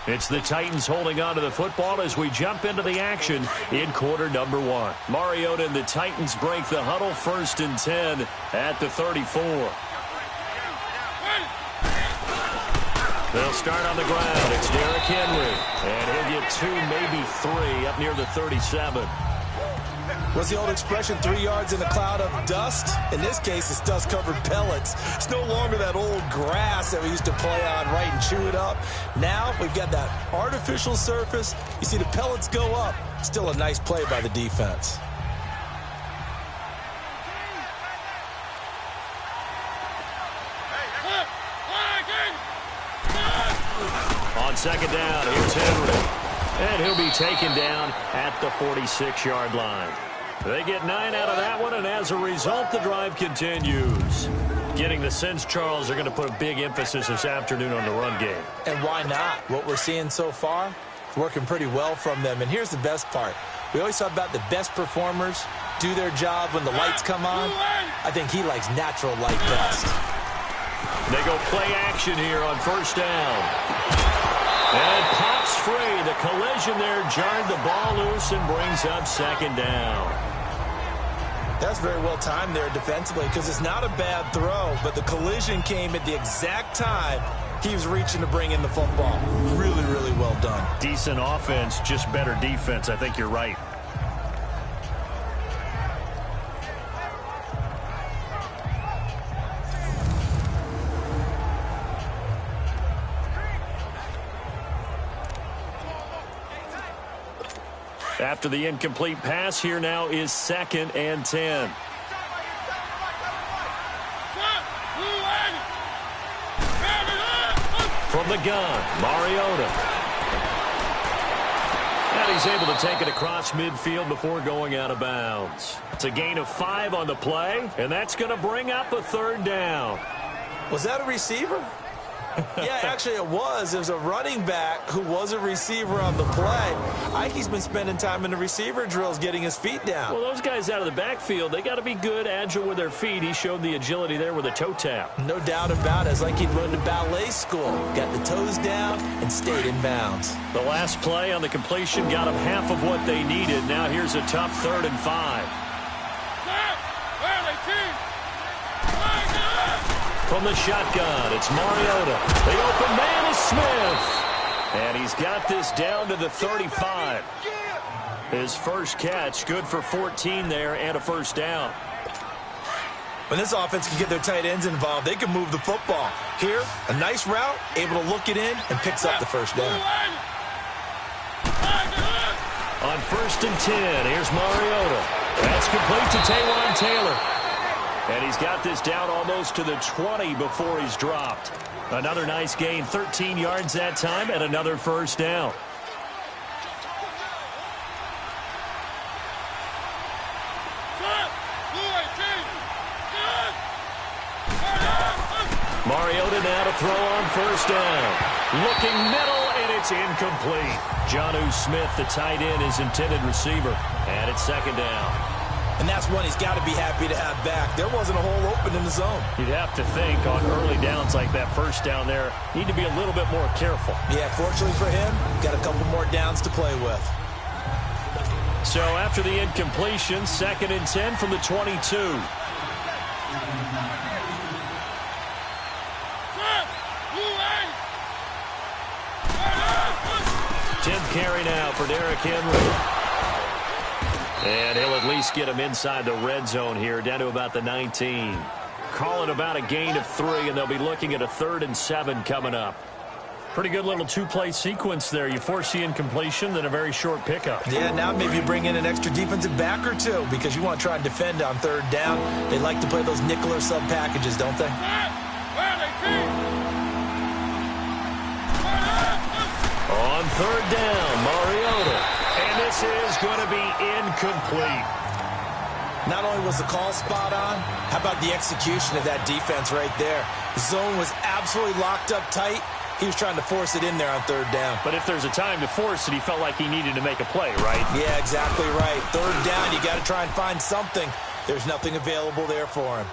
It's the Titans holding on to the football as we jump into the action in quarter number 1. Mariota and the Titans break the huddle, 1st and 10 at the 34. They'll start on the ground. It's Derrick Henry, and he'll get 2, maybe 3 up near the 37. What's the old expression, 3 yards in a cloud of dust? In this case, it's dust-covered pellets. It's no longer that old grass that we used to play on, right, and chew it up. Now we've got that artificial surface. You see the pellets go up. Still a nice play by the defense. On 2nd down, here's Henry. And he'll be taken down at the 46-yard line. They get 9 out of that one, and as a result, the drive continues. Getting the sense, Charles, they're going to put a big emphasis this afternoon on the run game. And why not? What we're seeing so far is working pretty well from them. And here's the best part. We always talk about the best performers do their job when the lights come on. I think he likes natural light best. They go play action here on 1st down. And it pops free. The collision there jarred the ball loose and brings up 2nd down. That's very well timed there defensively because it's not a bad throw, but the collision came at the exact time he was reaching to bring in the football. Really, really well done. Decent offense, just better defense. I think you're right. After the incomplete pass, here now is 2nd and 10. From the gun, Mariota. And he's able to take it across midfield before going out of bounds. It's a gain of 5 on the play, and that's going to bring up a 3rd down. Was that a receiver? Yeah, actually it was. It was a running back who was a receiver on the play. Ikey's been spending time in the receiver drills getting his feet down. Well, those guys out of the backfield, they got to be good, agile with their feet. He showed the agility there with a toe tap. No doubt about it. It's like he'd run to ballet school. Got the toes down and stayed in bounds. The last play on the completion got them half of what they needed. Now here's a tough 3rd and 5. From the shotgun, it's Mariota. The open man is Smith. And he's got this down to the 35. His first catch, good for 14 there and a 1st down. When this offense can get their tight ends involved, they can move the football. Here, a nice route, able to look it in, and picks up the 1st down. On 1st and 10, here's Mariota. That's complete to Taywan Taylor. And he's got this down almost to the 20 before he's dropped. Another nice gain, 13 yards that time, and another 1st down. Mariota now to throw on 1st down. Looking middle, and it's incomplete. Jonnu Smith, the tight end, his intended receiver. And it's 2nd down. And that's one he's got to be happy to have back. There wasn't a hole open in the zone. You'd have to think on early downs like that 1st down there, need to be a little bit more careful. Yeah, fortunately for him, got a couple more downs to play with. So after the incompletion, 2nd and 10 from the 22. 10th carry now for Derrick Henry. And he'll at least get him inside the red zone here, down to about the 19. Calling about a gain of 3, and they'll be looking at a 3rd and 7 coming up. Pretty good little 2-play sequence there. You force the incompletion, then a very short pickup. Yeah, now maybe you bring in an extra defensive back or 2 because you want to try and defend on 3rd down. They like to play those nickel or sub packages, don't they? On 3rd down, Mariota. And this is going to be incomplete. Not only was the call spot on, how about the execution of that defense right there? The zone was absolutely locked up tight. He was trying to force it in there on 3rd down. But if there's a time to force it, he felt like he needed to make a play, right? Yeah, exactly right. 3rd down, you got to try and find something. There's nothing available there for him.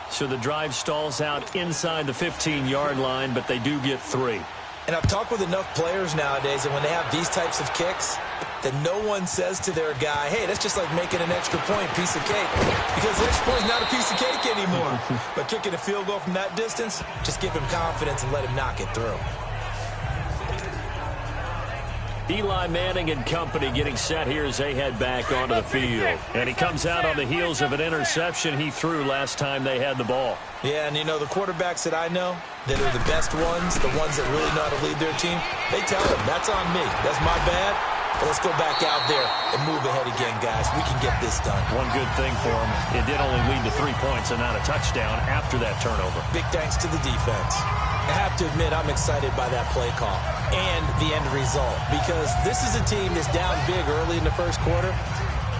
So the drive stalls out inside the 15-yard line, but they do get 3. And I've talked with enough players nowadays, and when they have these types of kicks, that no one says to their guy, hey, that's just like making an extra point, piece of cake. Because the extra point is not a piece of cake anymore. But kicking a field goal from that distance, just give him confidence and let him knock it through. Eli Manning and company getting set here as they head back onto the field. And he comes out on the heels of an interception he threw last time they had the ball. Yeah, and you know, the quarterbacks that I know that are the best ones, the ones that really know how to lead their team, they tell them, that's on me. That's my bad. But let's go back out there and move ahead again, guys. We can get this done. One good thing for him, it did only lead to 3 points and not a touchdown after that turnover. Big thanks to the defense. I have to admit, I'm excited by that play call and the end result, because this is a team that's down big early in the first quarter,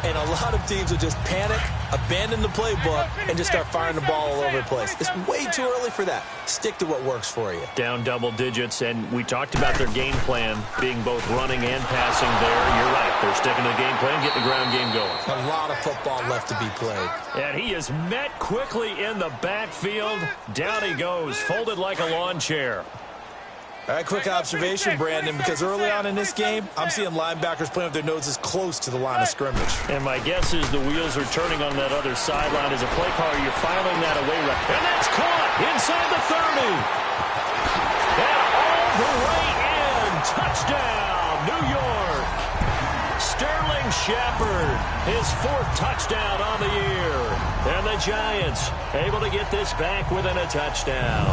and a lot of teams will just panic, abandon the playbook, and just start firing the ball all over the place. It's way too early for that. Stick to what works for you. Down double digits, and we talked about their game plan being both running and passing there. You're right. They're sticking to the game plan, getting the ground game going. A lot of football left to be played. And he is met quickly in the backfield. Down he goes, folded like a lawn chair. All right, quick observation, Brandon, because early on in this game, I'm seeing linebackers playing with their noses close to the line of scrimmage. And my guess is the wheels are turning on that other sideline as a play caller. You're filing that away. And that's caught inside the 30. And all the way in. Touchdown, New York. Sterling Shepard, his 4th touchdown on the year. And the Giants able to get this back within a touchdown.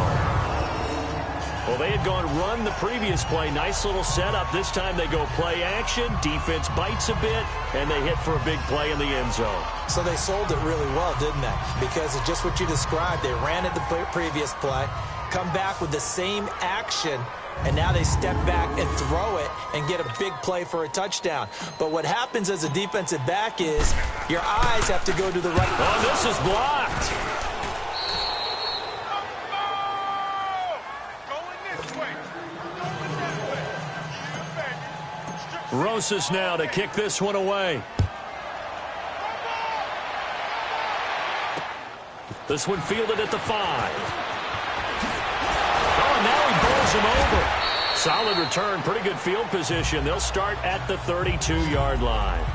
Well, they had gone run the previous play. Nice little setup. This time they go play action. Defense bites a bit, and they hit for a big play in the end zone. So they sold it really well, didn't they? Because it's just what you described. They ran it the previous play, come back with the same action, and now they step back and throw it and get a big play for a touchdown. But what happens as a defensive back is your eyes have to go to the right. Oh, this is blocked. Rosas now to kick this one away. This one fielded at the 5. Oh, now he bowls him over. Solid return, pretty good field position. They'll start at the 32-yard line.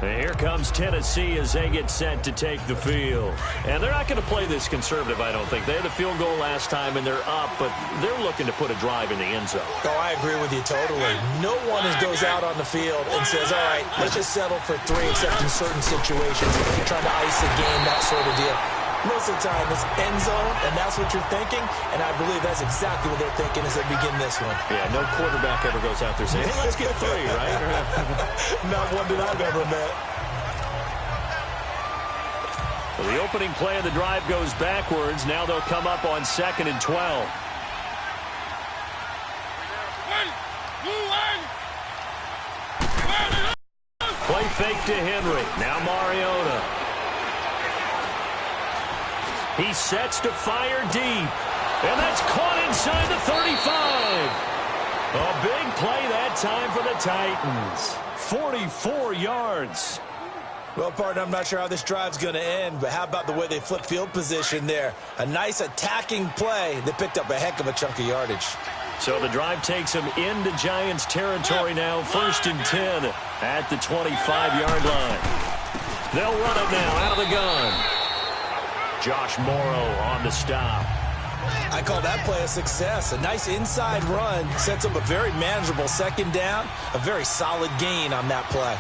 And here comes Tennessee as they get set to take the field. And they're not going to play this conservative, I don't think. They had the field goal last time, and they're up, but they're looking to put a drive in the end zone. Oh, I agree with you totally. No one goes out on the field and says, all right, let's just settle for 3, except in certain situations. You're trying to ice a game, that sort of deal. Most of the time, it's end zone, and that's what you're thinking, and I believe that's exactly what they're thinking as they begin this one. Yeah, no quarterback ever goes out there saying, hey, let's get 3, right? Not one that I've ever met. Well, the opening play of the drive goes backwards. Now they'll come up on 2nd and 12. Play fake to Henry. Now Mariota. He sets to fire deep. And that's caught inside the 35. A big play that time for the Titans. 44 yards. Well, partner, I'm not sure how this drive's going to end, but how about the way they flip field position there? A nice attacking play that picked up a heck of a chunk of yardage. So the drive takes them into Giants territory now. 1st and 10 at the 25-yard line. They'll run it now out of the gun. Josh Morrow on the stop. I call that play a success. A nice inside run sets up a very manageable 2nd down. A very solid gain on that play.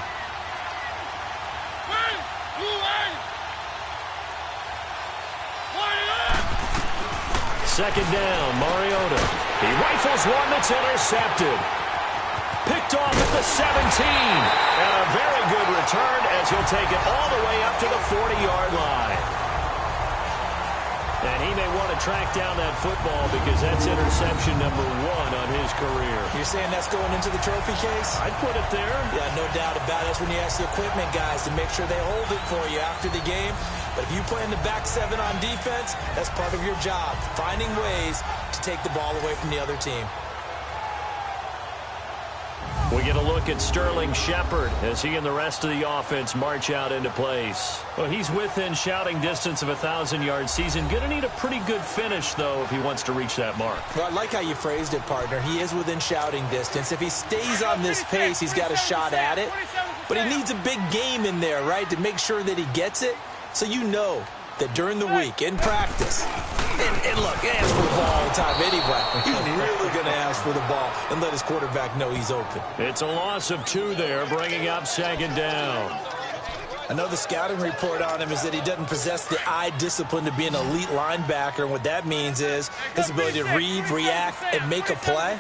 Second down, Mariota. He rifles one that's intercepted. Picked off at the 17. And a very good return as he'll take it all the way up to the 40-yard line. And he may want to track down that football because that's interception number 1 on his career. You're saying that's going into the trophy case? I'd put it there. Yeah, no doubt about it. That's when you ask the equipment guys to make sure they hold it for you after the game. But if you play in the back 7 on defense, that's part of your job, finding ways to take the ball away from the other team. We get a look at Sterling Shepard as he and the rest of the offense march out into place. Well, he's within shouting distance of a 1,000-yard season. Going to need a pretty good finish, though, if he wants to reach that mark. Well, I like how you phrased it, partner. He is within shouting distance. If he stays on this pace, he's got a shot at it. But he needs a big game in there, right, to make sure that he gets it. So you know that during the week, in practice, and look, he asks for the ball all the time anyway. He's really going to ask for the ball and let his quarterback know he's open. It's a loss of 2 there, bringing up 2nd down. I know the scouting report on him is that he doesn't possess the eye discipline to be an elite linebacker. And what that means is his ability to read, react, and make a play.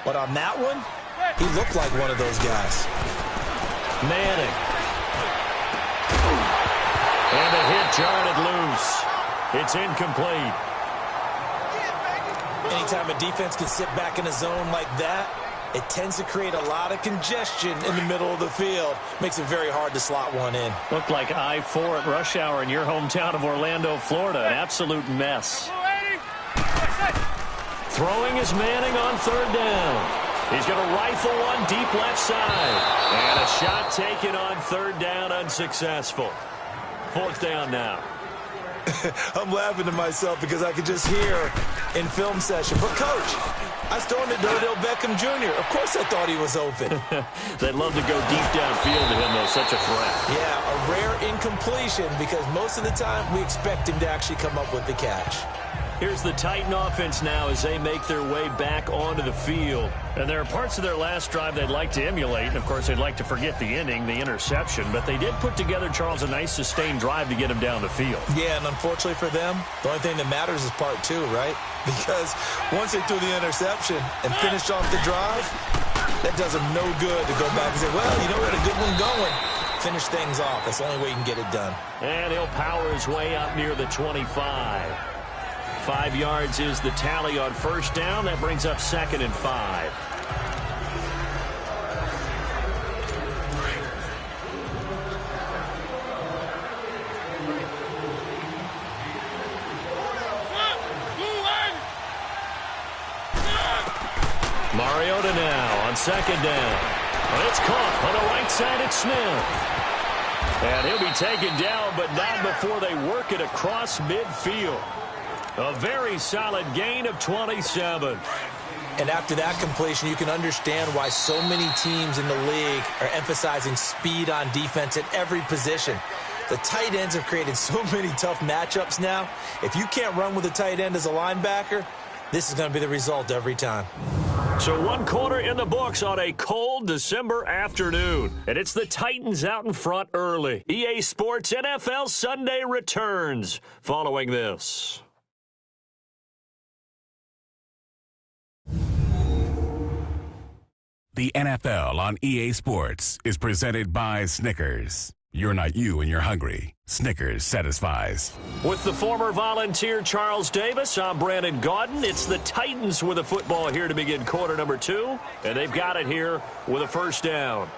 But on that one, he looked like one of those guys. Manning. And a hit jarred it loose. It's incomplete. Anytime a defense can sit back in a zone like that, it tends to create a lot of congestion in the middle of the field. Makes it very hard to slot one in. Looked like I-4 at rush hour in your hometown of Orlando, Florida. An absolute mess. Throwing is Manning on 3rd down. He's going to rifle one deep left side. And a shot taken on 3rd down, unsuccessful. 4th down now. I'm laughing to myself because I could just hear in film session. But, Coach, I was throwing it to Odell Beckham Jr. Of course I thought he was open. They'd love to go deep downfield to him, though. Such a threat. Yeah, a rare incompletion because most of the time we expect him to actually come up with the catch. Here's the Titan offense now as they make their way back onto the field. And there are parts of their last drive they'd like to emulate. And, of course, they'd like to forget the inning, the interception. But they did put together, Charles, a nice sustained drive to get him down the field. Yeah, and unfortunately for them, the only thing that matters is part 2, right? Because once they threw the interception and finished off the drive, that does them no good to go back and say, well, you know, we had a good one going. Finish things off. That's the only way you can get it done. And he'll power his way up near the 25. 5 yards is the tally on 1st down. That brings up 2nd and 5. Mariota now on 2nd down. And it's caught on the right side at Smith. And he'll be taken down, but not before they work it across midfield. A very solid gain of 27. And after that completion, you can understand why so many teams in the league are emphasizing speed on defense at every position. The tight ends have created so many tough matchups now. If you can't run with a tight end as a linebacker, this is going to be the result every time. So 1 quarter in the books on a cold December afternoon. And it's the Titans out in front early. EA Sports NFL Sunday returns following this. The NFL on EA Sports is presented by Snickers. You're not you and you're hungry. Snickers satisfies. With the former Volunteer Charles Davis, I'm Brandon Gaudin. It's the Titans with a football here to begin quarter number 2. And they've got it here with a 1st down.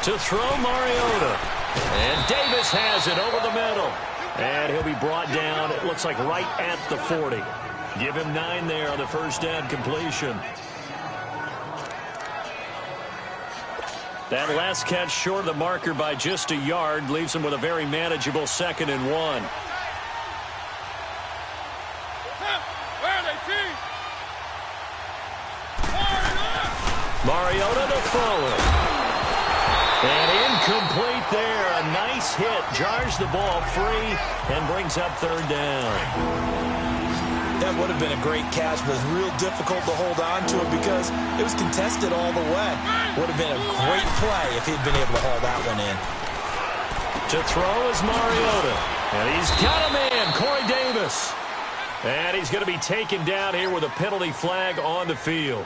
To throw Mariota. And Davis has it over the middle. And he'll be brought down, it looks like right at the 40. Give him 9 there on the 1st down completion. That last catch short of the marker by just a yard leaves him with a very manageable 2nd and 1. Mariota to throw it. And incomplete there. A nice hit. Jars the ball free and brings up 3rd down. That would have been a great catch, but it's real difficult to hold on to it because it was contested all the way. Would have been a great play if he'd been able to haul that one in. To throw is Mariota. And he's got a man, Corey Davis. And he's going to be taken down here with a penalty flag on the field.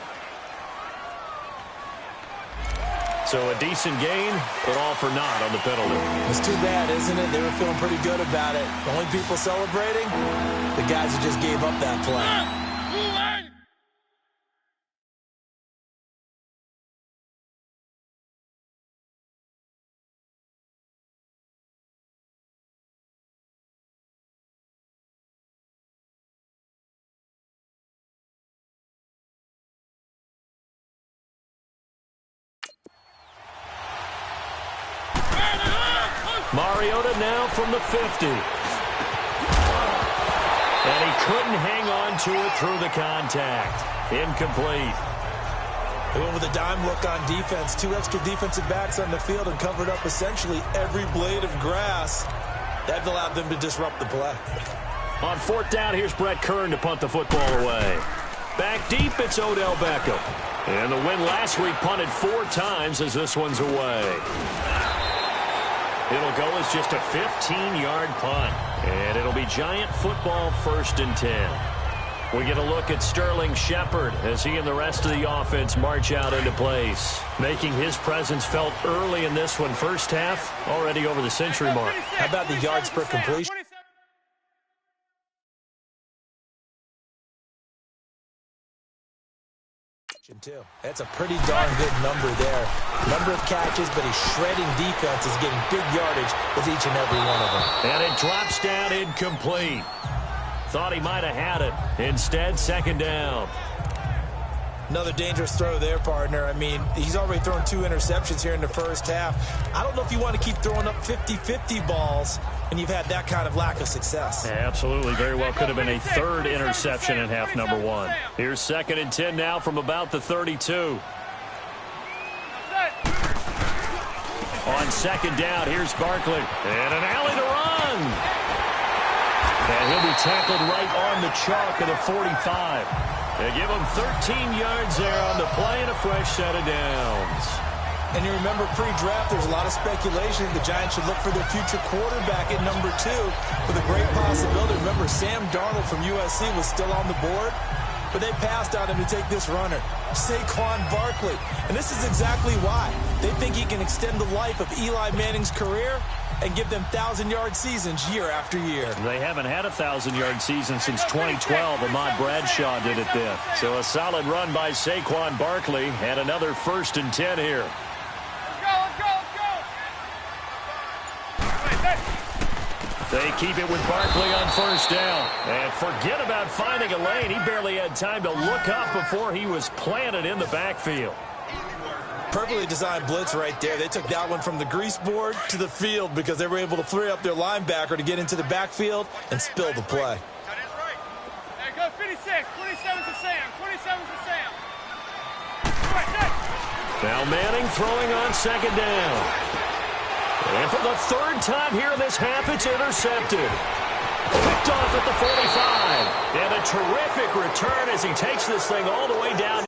So a decent gain, but all for naught on the penalty. It's too bad, isn't it? They were feeling pretty good about it. The only people celebrating, the guys who just gave up that play. Mariota now from the 50. And he couldn't hang on to it through the contact. Incomplete. They went with a dime look on defense. 2 extra defensive backs on the field and covered up essentially every blade of grass. That allowed them to disrupt the play. On 4th down, here's Brett Kern to punt the football away. Back deep, it's Odell Beckham. And the win last week punted 4 times as this one's away. It'll go as just a 15-yard punt. And it'll be Giant football 1st and 10. We get a look at Sterling Shepard as he and the rest of the offense march out into place. Making his presence felt early in this one. First half, already over the century mark. How about the yards per completion? Too. That's a pretty darn good number there. Number of catches, but he's shredding defenses, getting big yardage with each and every one of them. And it drops down incomplete. Thought he might have had it. Instead, 2nd down. Another dangerous throw there, partner. I mean, he's already thrown 2 interceptions here in the first half. I don't know if you want to keep throwing up 50-50 balls when you've had that kind of lack of success. Yeah, absolutely. Very well could have been a 3rd interception in half number 1. Here's 2nd and 10 now from about the 32. On 2nd down, here's Barkley. And an alley to run. And he'll be tackled right on the chalk of the 45. They give him 13 yards there on the play and a fresh set of downs. And you remember pre-draft, there's a lot of speculation the Giants should look for their future quarterback at number 2 with a great possibility. Remember, Sam Darnold from USC was still on the board, but they passed on him to take this runner, Saquon Barkley. And this is exactly why. They think he can extend the life of Eli Manning's career and give them 1,000-yard seasons year after year. They haven't had a 1,000-yard season since 2012. Ahmad Bradshaw did it then. So a solid run by Saquon Barkley and another 1st and 10 here. Let's go. They keep it with Barkley on 1st down. And forget about finding a lane. He barely had time to look up before he was planted in the backfield. Perfectly designed blitz right there. They took that one from the grease board to the field because they were able to free up their linebacker to get into the backfield and spill the play. There goes 56. 27 to Sam. 27 to Sam. Now Manning throwing on 2nd down. And for the 3rd time here in this half, it's intercepted. Picked off at the 45. And a terrific return as he takes this thing all the way down.